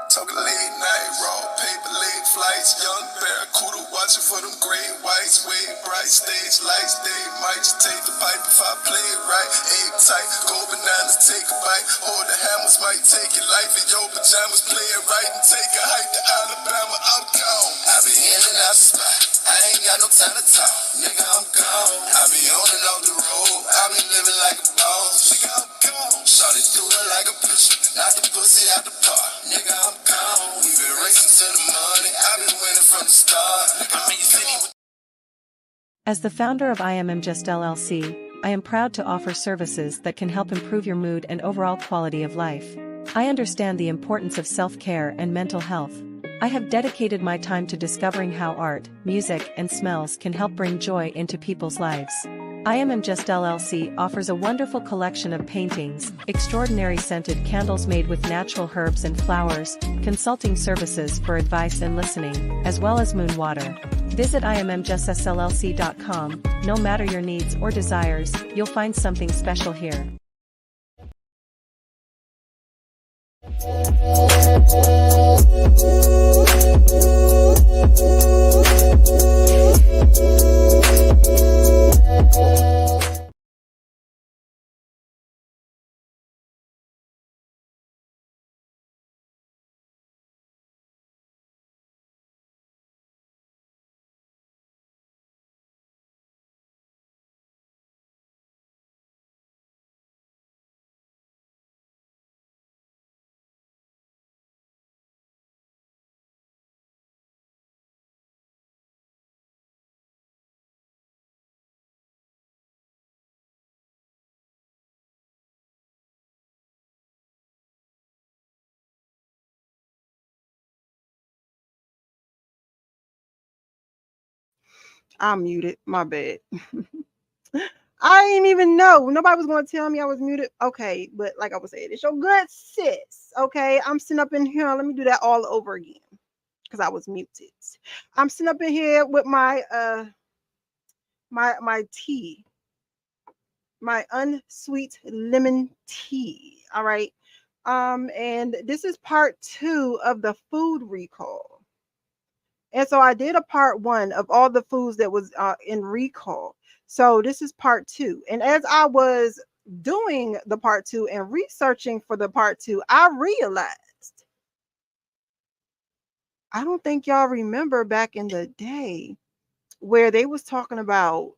Talking late night, raw paper, late flights. Young barracuda watching for them gray whites. Way bright stage lights. They might just take the pipe if I play it right. Aim tight, go bananas, take a bite. Hold the hammers, might take your life in your pajamas. Play it right and take a hike to Alabama. I'm gone. I be in and out the spot. I ain't got no time to talk. Nigga, I'm gone. I be on and off the road. I be living like a boss. Nigga, I'm gone. Shawty through it like a pistol. Not the pussy out the park. Nigga, I'm gone. We been racing to the money. I been winning from the start. As the founder of Immjuss LLC, I am proud to offer services that can help improve your mood and overall quality of life. I understand the importance of self-care and mental health. I have dedicated my time to discovering how art, music, and smells can help bring joy into people's lives. Immjuss LLC offers a wonderful collection of paintings, extraordinary scented candles made with natural herbs and flowers, consulting services for advice and listening, as well as moon water. Visit immjussllc.com. No matter your needs or desires, you'll find something special here. I'm muted. My bad. I didn't even know. Nobody was going to tell me I was muted. Okay, but like I was saying, it's your good sis. Okay, I'm sitting up in here. Let me do that all over again because I was muted. I'm sitting up in here with my my tea, my unsweet lemon tea. All right. And this is part 2 of the food recall. And so I did a part 1 of all the foods that was in recall. So this is part 2. And as I was doing the part 2 and researching for the part 2, I realized, I don't think y'all remember back in the day where they was talking about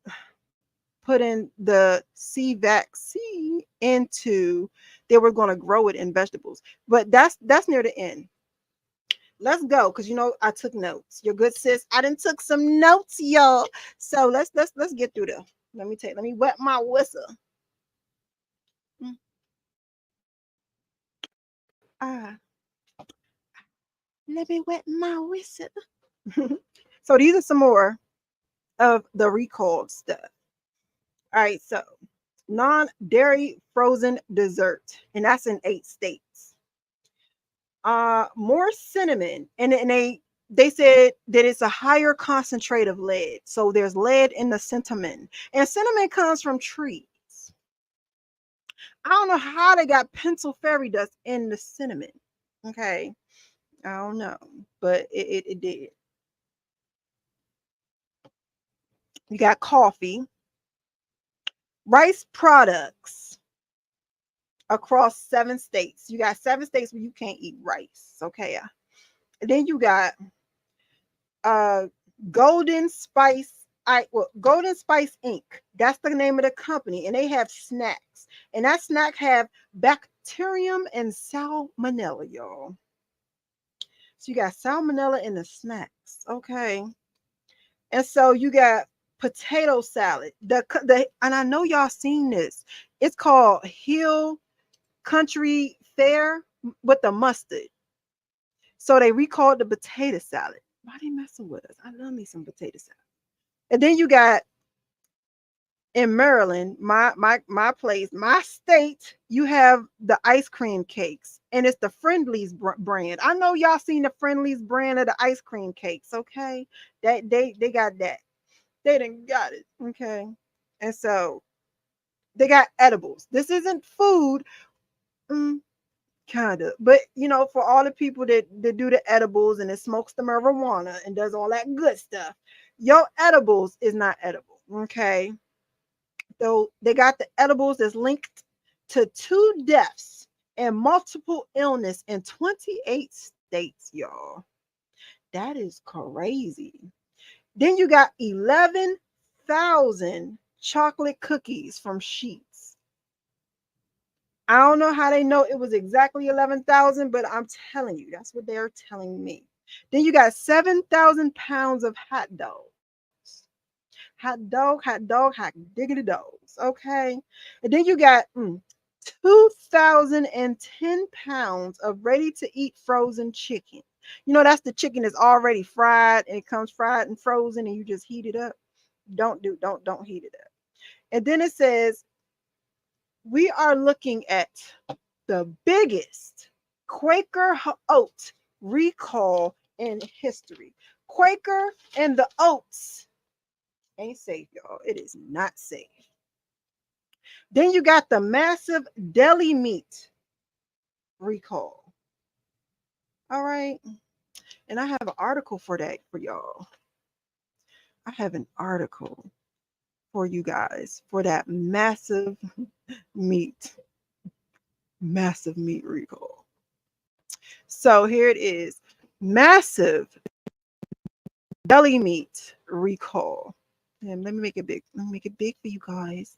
putting the sea vaccine into, they were going to grow it in vegetables. But that's near the end. let's go, because you know I took notes. You're good, sis. I done took some notes, y'all. So let's get through there. Let me wet my whistle. Mm. Ah, let me wet my whistle. So these are some more of the recalled stuff. All right, so non-dairy frozen dessert, and that's in 8 states. More cinnamon, and they said that it's a higher concentrate of lead. So there's lead in the cinnamon, and cinnamon comes from trees. I don't know how they got pencil fairy dust in the cinnamon. Okay, I don't know, but it did. You got coffee, rice products across 7 states. You got 7 states where you can't eat rice. Okay, and then you got uh Golden Spice. Golden Spice Inc. That's the name of the company, and they have snacks, and that snack have bacterium and salmonella, y'all. So you got salmonella in the snacks, okay? And so you got potato salad. The and I know y'all seen this. It's called Hill Country Fare with the mustard. So they recalled the potato salad. Why they messing with us? I love me some potato salad. And then you got in Maryland, my place, my state, you have the ice cream cakes, and it's the Friendlies brand. I know y'all seen the Friendlies brand of the ice cream cakes, okay? That they got that. They didn't got it, okay? And so they got edibles. This isn't food, kind of, but you know, for all the people that do the edibles and it smokes the marijuana and does all that good stuff, your edibles is not edible, okay? So they got the edibles that's linked to 2 deaths and multiple illness in 28 states, y'all. That is crazy. Then you got 11,000 chocolate cookies from Sheets. I don't know how they know it was exactly 11,000, but I'm telling you, that's what they're telling me. Then you got 7,000 pounds of hot dogs. Hot diggity dogs. Okay. And then you got 2,010 pounds of ready to eat frozen chicken. You know, that's the chicken that's already fried and it comes fried and frozen and you just heat it up. Don't heat it up. And then it says, we are looking at the biggest Quaker oat recall in history. Quaker and the oats ain't safe, y'all. It is not safe. Then you got the massive deli meat recall. All right. And I have an article for that for y'all. I have an article for you guys for that meat, massive meat recall. So here it is. Massive deli meat recall. And let me make it big. Let me make it big for you guys.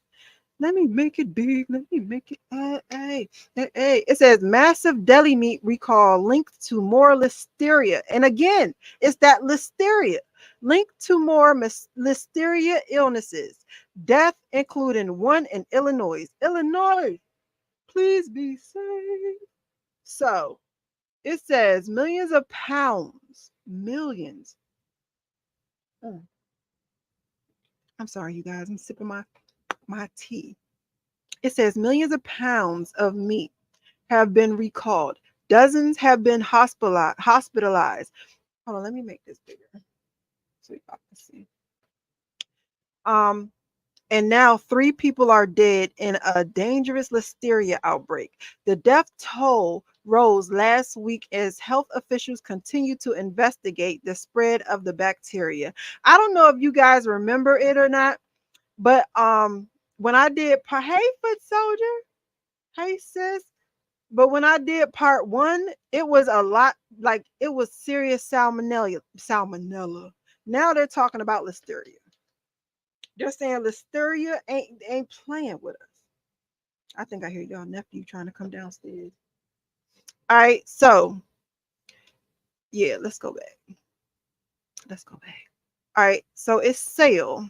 Let me make it big. Let me make it. Hey. It says massive deli meat recall linked to more listeria. And again, it's that listeria linked to more listeria illnesses. Death, including one in Illinois. Illinois, please be safe. So it says millions of pounds, millions. I'm sorry, you guys. I'm sipping my tea. It says millions of pounds of meat have been recalled. Dozens have been hospitalized. Hold on, let me make this bigger so y'all can see. Um, and now 3 people are dead in a dangerous listeria outbreak. The death toll rose last week as health officials continue to investigate the spread of the bacteria. I don't know if you guys remember it or not, but when I did hey foot soldier, hey sis, but when I did part 1, it was a lot, like it was serious salmonella. Now they're talking about listeria. They're saying listeria ain't playing with us. I think I hear y'all nephew trying to come downstairs. All right, so Yeah, let's go back. Let's go back. All right, so it's sale.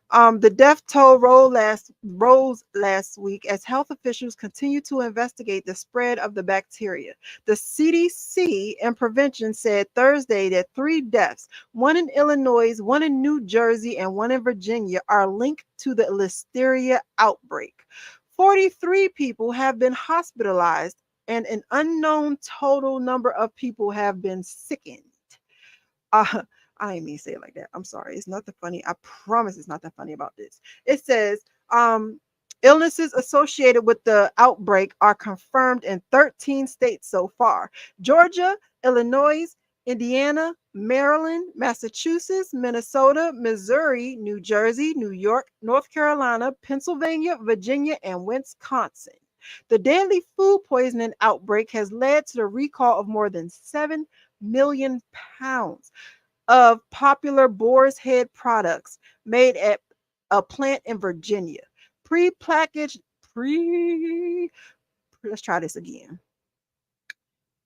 The death toll rose last week as health officials continue to investigate the spread of the bacteria. The CDC and prevention said Thursday that 3 deaths, one in Illinois, one in New Jersey, and one in Virginia, are linked to the listeria outbreak. 43 people have been hospitalized, and an unknown total number of people have been sickened. Uh, I didn't mean to say it like that. I'm sorry. It's nothing funny. I promise it's nothing funny about this. It says, illnesses associated with the outbreak are confirmed in 13 states so far: Georgia, Illinois, Indiana, Maryland, Massachusetts, Minnesota, Missouri, New Jersey, New York, North Carolina, Pennsylvania, Virginia, and Wisconsin. The deadly food poisoning outbreak has led to the recall of more than 7 million pounds of popular boar's head products made at a plant in Virginia. Pre-packaged, pre, let's try this again.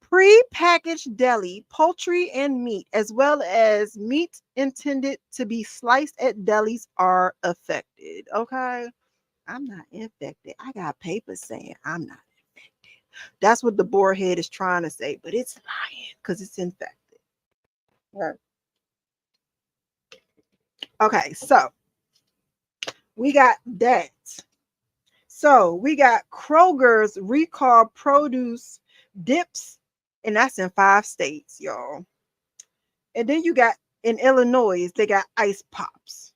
Pre-packaged deli, poultry, and meat, as well as meat intended to be sliced at delis, are affected. Okay, I'm not infected. I got papers saying I'm not infected. That's what the boar head is trying to say, but it's lying because it's infected. Right. Okay, so we got that. So we got Kroger's recall produce dips, and that's in 5 states, y'all. And then you got in Illinois, they got ice pops.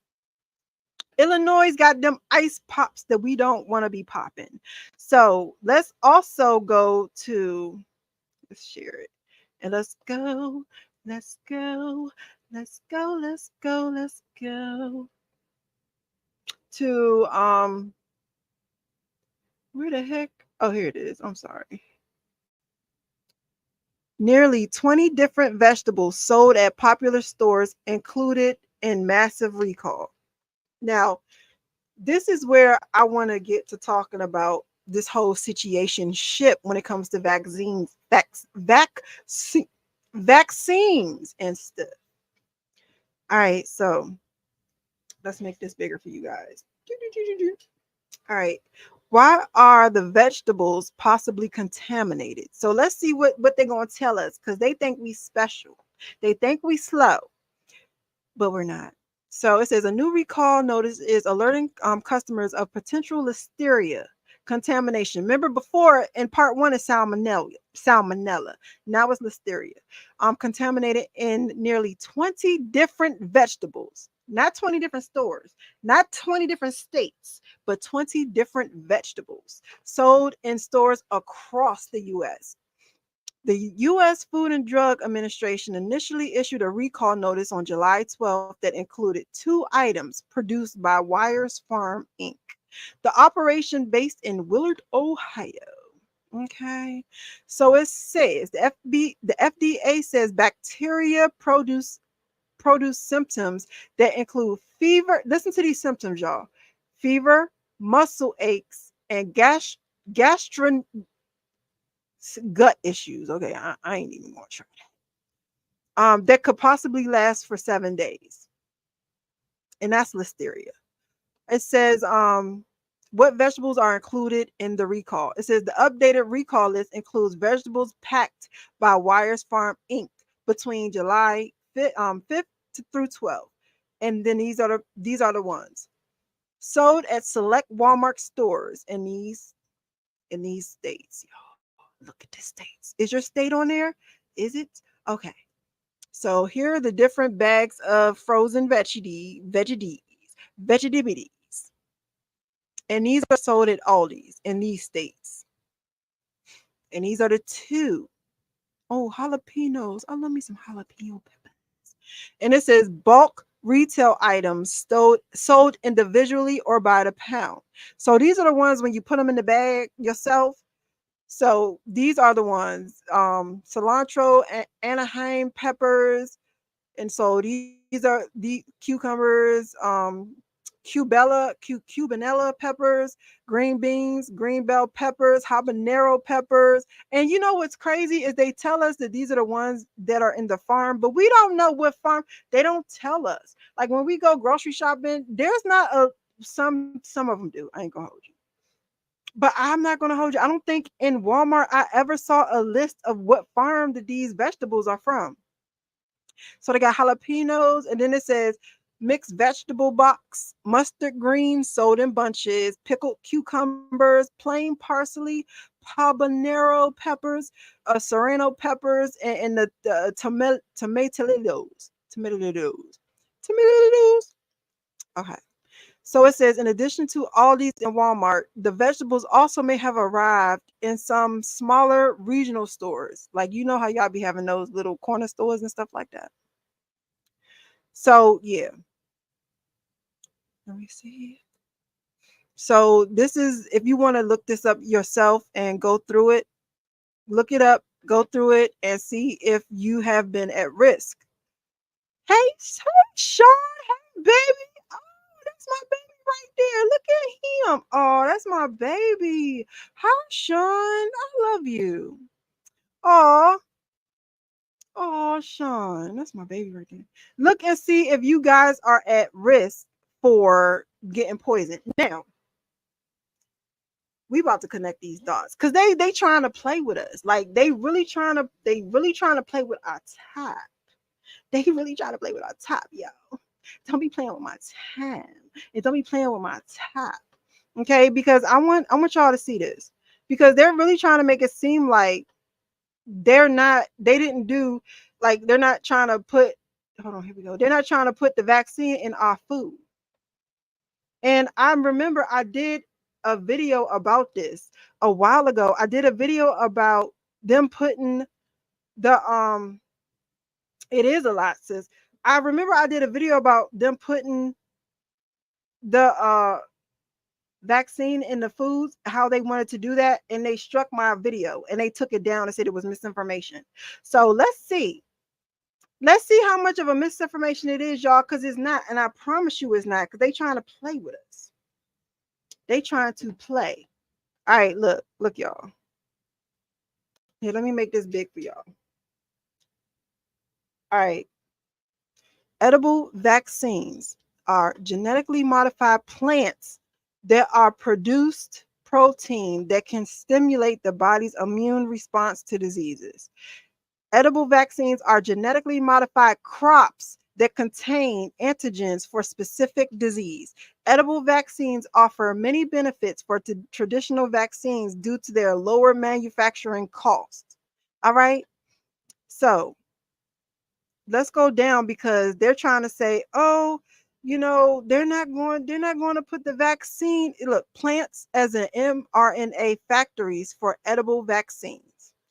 Illinois got them ice pops that we don't want to be popping. So let's also go to, let's share it. And let's go, let's go, let's go, let's go, let's go to where the heck? Oh, here it is. I'm sorry. Nearly 20 different vegetables sold at popular stores included in massive recall. Now, this is where I want to get to talking about this whole situation ship when it comes to vaccines and stuff. All right, so let's make this bigger for you guys. All right. Why are the vegetables possibly contaminated? So let's see what they're going to tell us, because they think we special. They think we slow, but we're not. So it says a new recall notice is alerting customers of potential listeria contamination. Remember before in part 1 is salmonella. Now it's listeria. Contaminated in nearly 20 different vegetables. Not 20 different stores, not 20 different states, but 20 different vegetables sold in stores across the U.S. The U.S. Food and Drug Administration initially issued a recall notice on July 12th that included 2 items produced by Wyers Farm Inc., the operation based in Willard, Ohio. Okay, so it says the FDA says bacteria produce symptoms that include fever. Listen to these symptoms, y'all: fever, muscle aches, and gastro gut issues. Okay, I ain't even gonna try that. That could possibly last for 7 days, and that's listeria. It says what vegetables are included in the recall. It says the updated recall list includes vegetables packed by Wyers Farm Inc. between July 5th through 12th, and then these are the ones sold at select Walmart stores in these states. Y'all, look at the states. Is your state on there? Is it? Okay. So here are the different bags of frozen veggies. And these are sold at Aldi's in these states. And these are the 2. Oh, jalapenos. I love me some jalapeno peppers. And it says bulk retail items sold individually or by the pound. So these are the ones when you put them in the bag yourself. So these are the ones, cilantro, Anaheim peppers. And so these are the cucumbers, cubanella peppers, green beans, green bell peppers, habanero peppers. And you know what's crazy is they tell us that these are the ones that are in the farm, but we don't know what farm. They don't tell us. Like when we go grocery shopping, there's not a some of them do. I ain't gonna hold you. But I'm not gonna hold you. I don't think in Walmart I ever saw a list of what farm that these vegetables are from. So they got jalapenos, and then it says mixed vegetable box, mustard greens sold in bunches, pickled cucumbers, plain parsley, habanero peppers, serrano peppers, and the tomatoes. Tomatoes. Tomatoes. Okay. So it says, in addition to all these in Walmart, the vegetables also may have arrived in some smaller regional stores. Like, you know how y'all be having those little corner stores and stuff like that. So, yeah. Let me see. So, this is, if you want to look this up yourself and go through it, look it up, go through it, and see if you have been at risk. Hey, Sean, hey, baby. Oh, that's my baby right there. Look at him. Oh, that's my baby. Hi, Sean. I love you. Oh, oh, Sean. That's my baby right there. Look and see if you guys are at risk for getting poisoned. Now, we about to connect these dots because they trying to play with us. Like they really trying to play with our top. They really trying to play with our top, yo. Don't be playing with my time. And don't be playing with my top. Okay, because I want y'all to see this. Because they're really trying to make it seem like they didn't do, like they're not trying to put, hold on, here we go. They're not trying to put the vaccine in our food. And I remember I did a video about this a while ago. I did a video about them putting the it is a lot, sis. I remember I did a video about them putting the vaccine in the foods, how they wanted to do that, and they struck my video and they took it down and said it was misinformation. So let's see. Let's see how much of a misinformation it is, y'all, because it's not, and I promise you it's not, because they trying to play with us. They trying to play. All right, look, y'all. Here, let me make this big for y'all. All right. Edible vaccines are genetically modified plants that are produced protein that can stimulate the body's immune response to diseases. Edible vaccines are genetically modified crops that contain antigens for specific disease. Edible vaccines offer many benefits for traditional vaccines due to their lower manufacturing costs. All right. So let's go down because they're trying to say, oh, they're not going to put the vaccine. Look, plants as an mRNA factories for edible vaccines.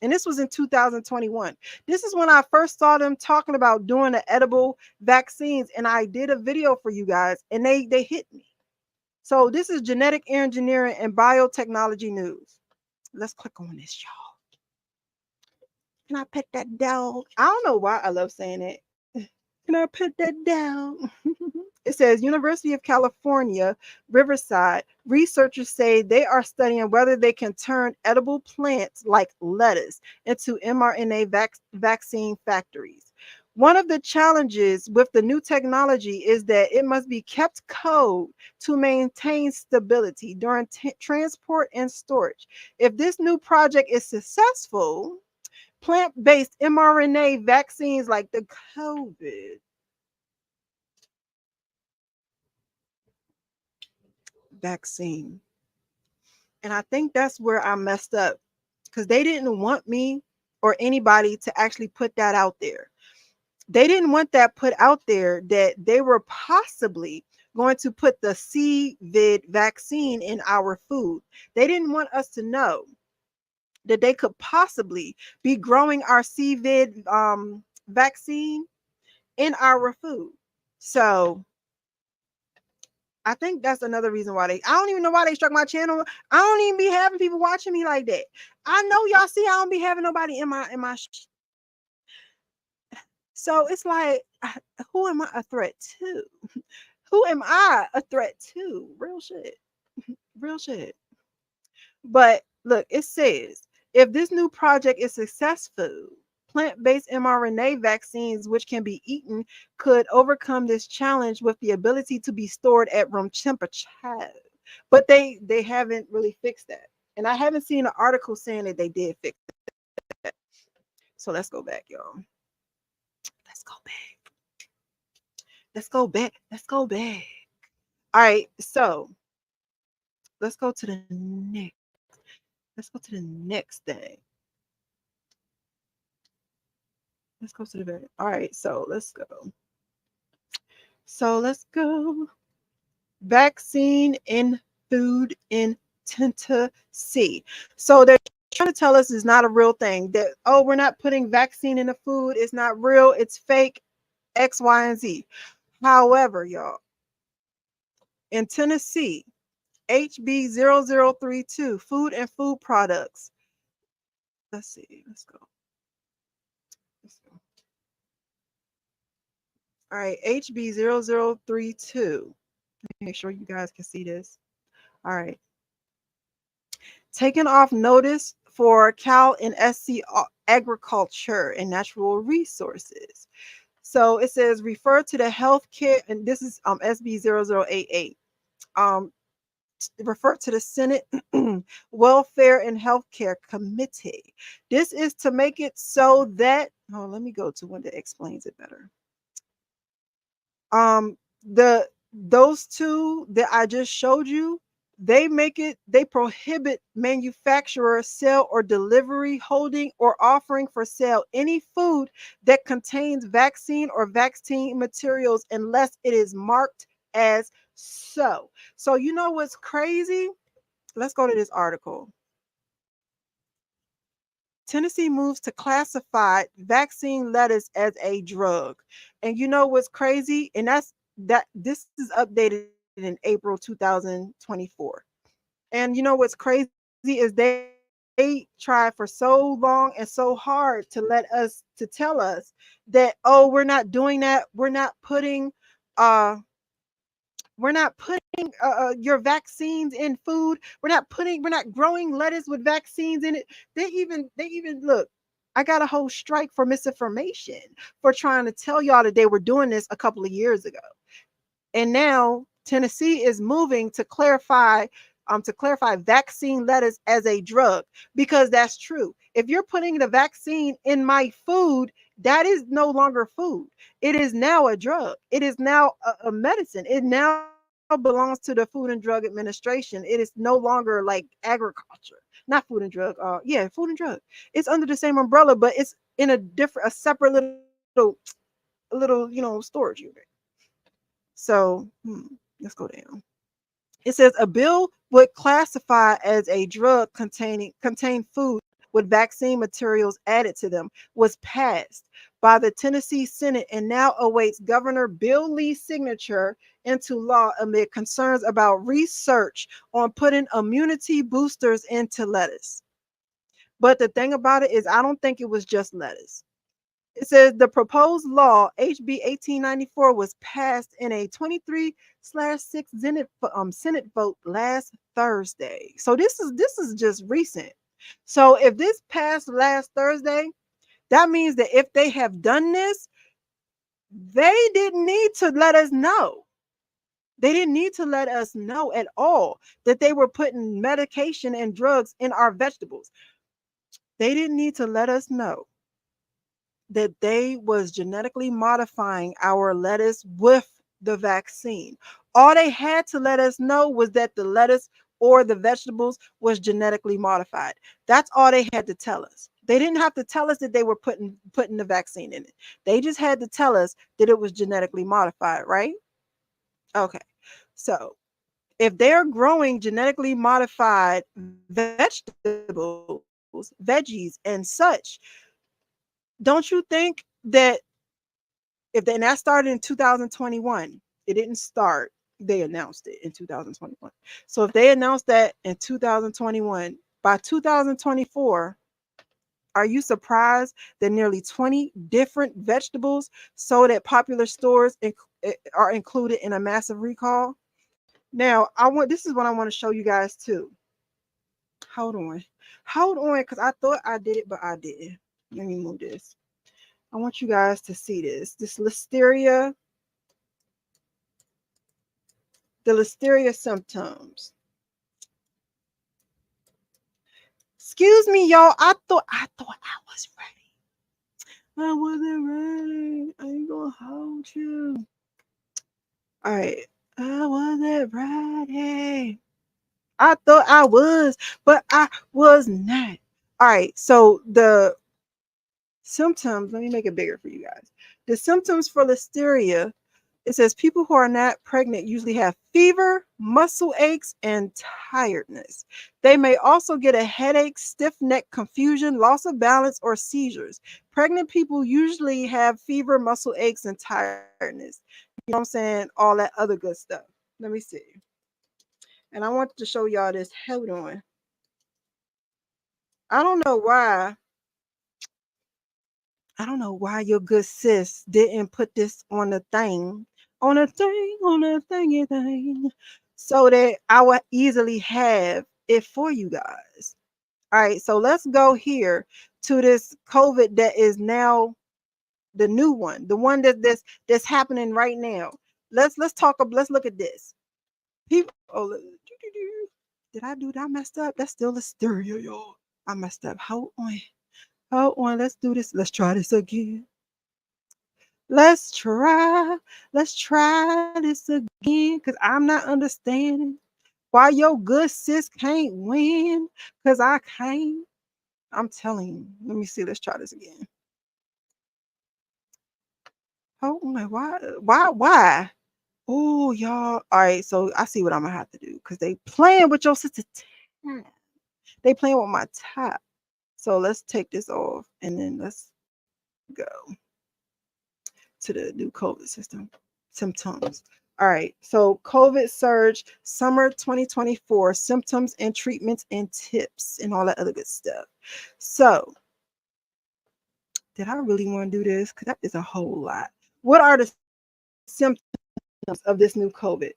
And this was in 2021. This is when I first saw them talking about doing the edible vaccines. And I did a video for you guys and they hit me. So this is genetic engineering and biotechnology news. Let's click on this, y'all. Can I pet that down? I don't know why I love saying it. Can I put that down? It says University of California, Riverside, researchers say they are studying whether they can turn edible plants like lettuce into mRNA vaccine factories. One of the challenges with the new technology is that it must be kept cold to maintain stability during transport and storage. If this new project is successful, plant-based mRNA vaccines like the COVID vaccine. And I think that's where I messed up because they didn't want me or anybody to actually put that out there. They didn't want that put out there that they were possibly going to put the COVID vaccine in our food. They didn't want us to know that they could possibly be growing our COVID vaccine in our food. So I think that's another reason why I don't even know why they struck my channel. I don't even be having people watching me like that. I know y'all see I don't be having nobody in my so it's like, who am I a threat to? Who am I a threat to? Real shit. Real shit. But look, it says if this new project is successful, plant-based mRNA vaccines, which can be eaten, could overcome this challenge with the ability to be stored at room temperature. But they haven't really fixed that. And I haven't seen an article saying that they did fix that. So let's go back, y'all. Let's go back. Let's go back. Let's go back. All right, so let's go to the next. Let's go to the next thing. Let's go to the very. All right, so let's go. So let's go. Vaccine in food in Tennessee. So they're trying to tell us it's not a real thing. That, oh, we're not putting vaccine in the food. It's not real. It's fake. X, Y, and Z. However, y'all, in Tennessee, HB 0032, food and food products. Let's see. Let's go. Let's go. All right, HB 0032. Make sure you guys can see this. All right. Taken off notice for Cal and SC Agriculture and Natural Resources. So it says refer to the healthcare, and this is SB 0088. Refer to the Senate Welfare and Healthcare Committee. This is to make it so that, oh, let me go to one that explains it better. Those two that I just showed you, they prohibit manufacturer, sale, or delivery, holding, or offering for sale any food that contains vaccine or vaccine materials unless it is marked as so. So you know what's crazy? Let's go to this article. Tennessee moves to classify vaccine lettuce as a drug. And you know what's crazy? And this is updated in April 2024. And you know what's crazy is they tried for so long and so hard to tell us that, oh, we're not doing that. We're not putting your vaccines in food. We're not growing lettuce with vaccines in it. They even look, I got a whole strike for misinformation for trying to tell y'all that they were doing this a couple of years ago. And now Tennessee is moving to clarify vaccine lettuce as a drug, because that's true. If you're putting the vaccine in my food, that is no longer food. It is now a drug. It is now a medicine. It now belongs to the Food and Drug Administration. It is no longer like agriculture, not food and drug. Food and drug. It's under the same umbrella, but it's in a separate little storage unit. So let's go down. It says a bill would classify as a drug contain food with vaccine materials added to them was passed by the Tennessee Senate and now awaits Governor Bill Lee's signature into law amid concerns about research on putting immunity boosters into lettuce. But the thing about it is, I don't think it was just lettuce. It says the proposed law, HB 1894, was passed in a 23/6 Senate vote last Thursday. So this is just recent. So if this passed last Thursday, that means that if they have done this, they didn't need to let us know. They didn't need to let us know at all that they were putting medication and drugs in our vegetables. They didn't need to let us know that they was genetically modifying our lettuce with the vaccine. All they had to let us know was that the lettuce or the vegetables was genetically modified. That's all they had to tell us. They didn't have to tell us that they were putting the vaccine in it. They just had to tell us that it was genetically modified, right? Okay. So if they're growing genetically modified vegetables, veggies, and such, don't you think that and that started in 2021, it didn't start, they announced it in 2021. So if they announced that in 2021, by 2024, Are you surprised that nearly 20 different vegetables sold at popular stores are included in a massive recall? Now, this is what I want to show you guys too. Hold on. Hold on, because I thought I did it, but I didn't. Let me move this. I want you guys to see this. This listeria, the listeria symptoms. Excuse me, y'all. I thought I was ready. I wasn't ready. I ain't gonna hold you. All right. I wasn't ready. I thought I was, but I was not. All right. So the symptoms, let me make it bigger for you guys. The symptoms for listeria, it says people who are not pregnant usually have fever, muscle aches, and tiredness. They may also get a headache, stiff neck, confusion, loss of balance, or seizures. Pregnant people usually have fever, muscle aches, and tiredness. You know what I'm saying? All that other good stuff. Let me see. And I want to show y'all this. Hold on. I don't know why your good sis didn't put this on the thing, thingy thing, so that I would easily have it for you guys. All right, so let's go here to this COVID that is now the new one, the one that's happening right now. Let's look at this. People, did I do that? I messed up. That's still listeria, y'all. I messed up. Hold on. Let's do this. Let's try this again. Let's try this again, because I'm not understanding why your good sis can't win, because I can't. I'm telling you. Let me see. Let's try this again. Oh my, why? Oh, y'all. All right, so I see what I'm gonna have to do, because they playing with your sister. They playing with my top. So let's take this off, and then let's go to the new COVID symptoms. All right, so COVID surge, summer 2024, symptoms and treatments and tips and all that other good stuff. So, did I really want to do this? Because that is a whole lot. What are the symptoms of this new COVID?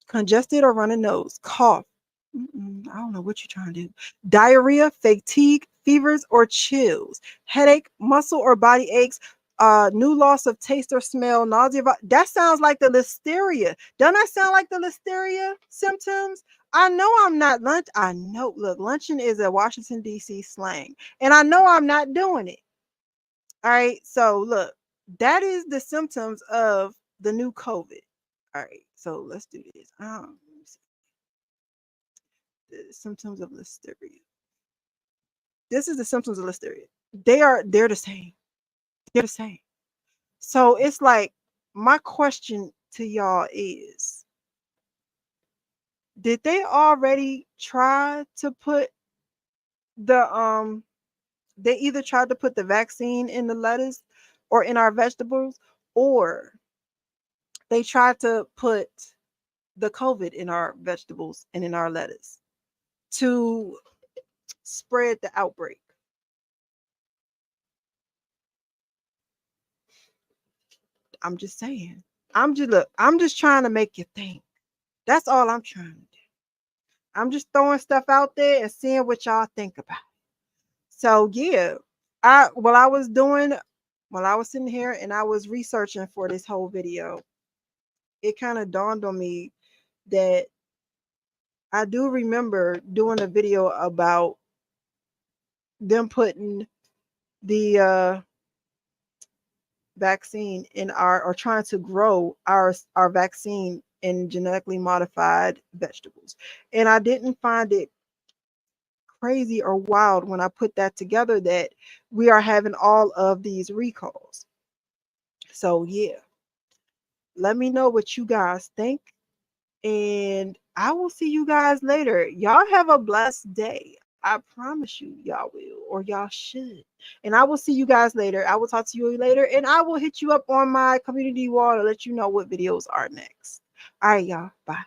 Congested or running nose, cough. I don't know what you're trying to do. Diarrhea, fatigue, fevers or chills, headache, muscle or body aches, new loss of taste or smell, nausea. That sounds like the listeria. Doesn't that sound like the listeria symptoms? I know I'm not lunch. I know, look, luncheon is a Washington, D.C. slang, and I know I'm not doing it. All right, so look, that is the symptoms of the new COVID. All right, so let's do this. The symptoms of listeria. This is the symptoms of listeria. They're the same. They're the same. So it's like, my question to y'all is, did they already try to put they either tried to put the vaccine in the lettuce or in our vegetables, or they tried to put the COVID in our vegetables and in our lettuce to spread the outbreak? I'm just saying. I'm just trying to make you think. That's all I'm trying to do. I'm just throwing stuff out there and seeing what y'all think about it. So yeah, while I was sitting here and I was researching for this whole video, it kind of dawned on me that I do remember doing a video about them putting the vaccine in or trying to grow our vaccine in genetically modified vegetables. And I didn't find it crazy or wild when I put that together that we are having all of these recalls. So yeah, let me know what you guys think, and I will see you guys later. Y'all have a blessed day. I promise you, y'all will, or y'all should. And I will see you guys later. I will talk to you later, and I will hit you up on my community wall to let you know what videos are next. All right, y'all. Bye.